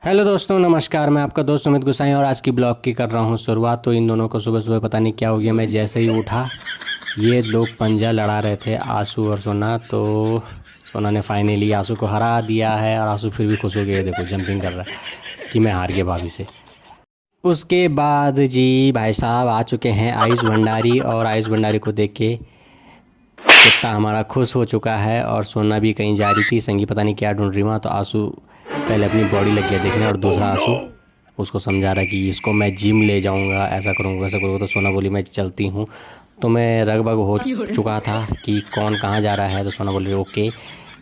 Hello दोस्तों, नमस्कार। मैं आपका दोस्त सुमित गुसाई और आज की ब्लॉग की कर रहा हूँ शुरुआत। तो इन दोनों को सुबह सुबह पता नहीं क्या हो गया, मैं जैसे ही उठा ये लोग पंजा लड़ा रहे थे, आंसू और सोना। तो सोना ने फाइनली आंसू को हरा दिया है और आंसू फिर भी खुश हो गए। देखो जंपिंग कर रहा है कि मैं हार गया भाभी से। उसके बाद जी भाई साहब आ चुके हैं आयुष भंडारी, और आयुष भंडारी को देख के कुत्ता हमारा खुश हो चुका है। और सोना भी कहीं जा रही थी, संगी पता नहीं क्या ढूंढ रही वहाँ। तो आंसू पहले अपनी बॉडी लग गया देखने, और दूसरा आंसू उसको समझा रहा है कि इसको मैं जिम ले जाऊंगा, ऐसा करूंगा वैसा करूंगा। तो सोना बोली मैं चलती हूँ। तो मैं रगबग हो चुका था कि कौन कहाँ जा रहा है। तो सोना बोली ओके।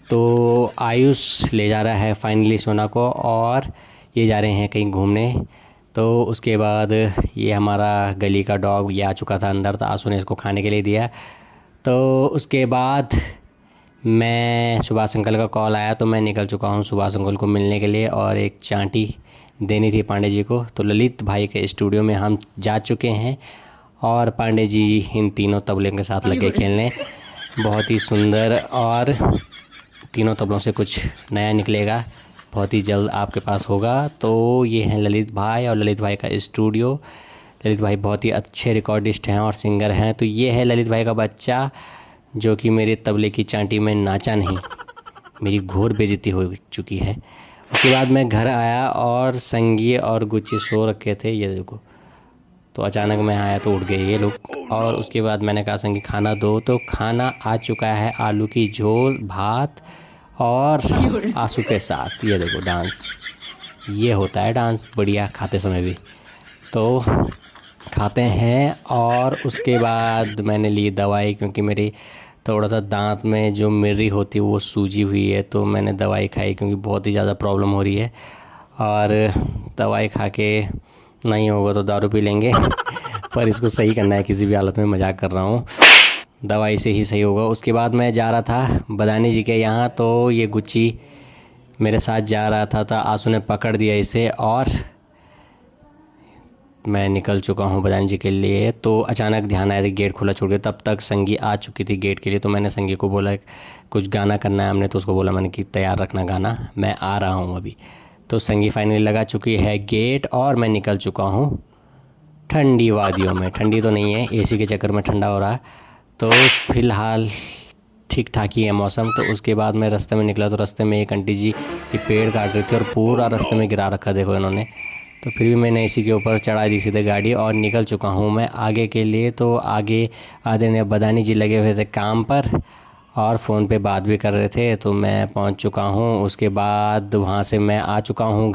तो आयुष ले जा रहा है फाइनली सोना को, और ये जा रहे हैं कहीं घूमने। तो उसके बाद ये हमारा गली का डॉग ये आ चुका था अंदर, तो आंसू ने इसको खाने के लिए दिया। तो उसके बाद मैं सुभाष अंकल का कॉल आया तो मैं निकल चुका हूँ सुभाष अंकल को मिलने के लिए, और एक चांटी देनी थी पांडे जी को। तो ललित भाई के स्टूडियो में हम जा चुके हैं, और पांडे जी इन तीनों तबलों के साथ लगे खेलने। बहुत ही सुंदर, और तीनों तबलों से कुछ नया निकलेगा बहुत ही जल्द आपके पास होगा। तो ये हैं ललित भाई और ललित भाई का स्टूडियो। ललित भाई बहुत ही अच्छे रिकॉर्डिस्ट हैं और सिंगर हैं। तो ये है ललित भाई का बच्चा जो कि मेरे तबले की चांटी में नाचा नहीं, मेरी घोर बेइज्जती हो चुकी है। उसके बाद मैं घर आया और संगी और गुच्ची सो रखे थे, ये देखो। तो अचानक मैं आया तो उठ गए ये लोग। और उसके बाद मैंने कहा संगी खाना दो, तो खाना आ चुका है, आलू की झोल, भात और आंसू के साथ। ये देखो डांस, ये होता है डांस बढ़िया खाते समय भी। तो खाते हैं, और उसके बाद मैंने ली दवाई, क्योंकि मेरी थोड़ा सा दांत में जो मिर्री होती है वो सूजी हुई है। तो मैंने दवाई खाई क्योंकि बहुत ही ज़्यादा प्रॉब्लम हो रही है। और दवाई खा के नहीं होगा तो दारू पी लेंगे पर इसको सही करना है किसी भी हालत में, मजाक कर रहा हूँ, दवाई से ही सही होगा। उसके बाद मैं जा रहा था बदानी जी के यहाँ, तो ये गुच्ची मेरे साथ जा रहा था आंसू ने पकड़ दिया इसे, और मैं निकल चुका हूँ बदान जी के लिए। तो अचानक ध्यान आया कि गेट खुला छोड़ गया, तब तक संगी आ चुकी थी गेट के लिए। तो मैंने संगी को बोला कुछ गाना करना है हमने, तो उसको बोला मैंने कि तैयार रखना गाना, मैं आ रहा हूँ अभी। तो संगी फाइनली लगा चुकी है गेट, और मैं निकल चुका हूँ ठंडी वादियों में। ठंडी तो नहीं है, एसी के चक्कर में ठंडा हो रहा है। तो फ़िलहाल ठीक ठाक ही है मौसम। तो उसके बाद मैं रास्ते में निकला, तो रास्ते में एक आंटी जी ये पेड़ काट रही थी और पूरा रास्ते में गिरा रखा देखो इन्होंने। तो फिर भी मैंने इसी के ऊपर चढ़ा दी सीधे गाड़ी, और निकल चुका हूँ मैं आगे के लिए। तो आगे आधे ने बदानी जी लगे हुए थे काम पर और फ़ोन पे बात भी कर रहे थे। तो मैं पहुँच चुका हूँ। उसके बाद वहाँ से मैं आ चुका हूँ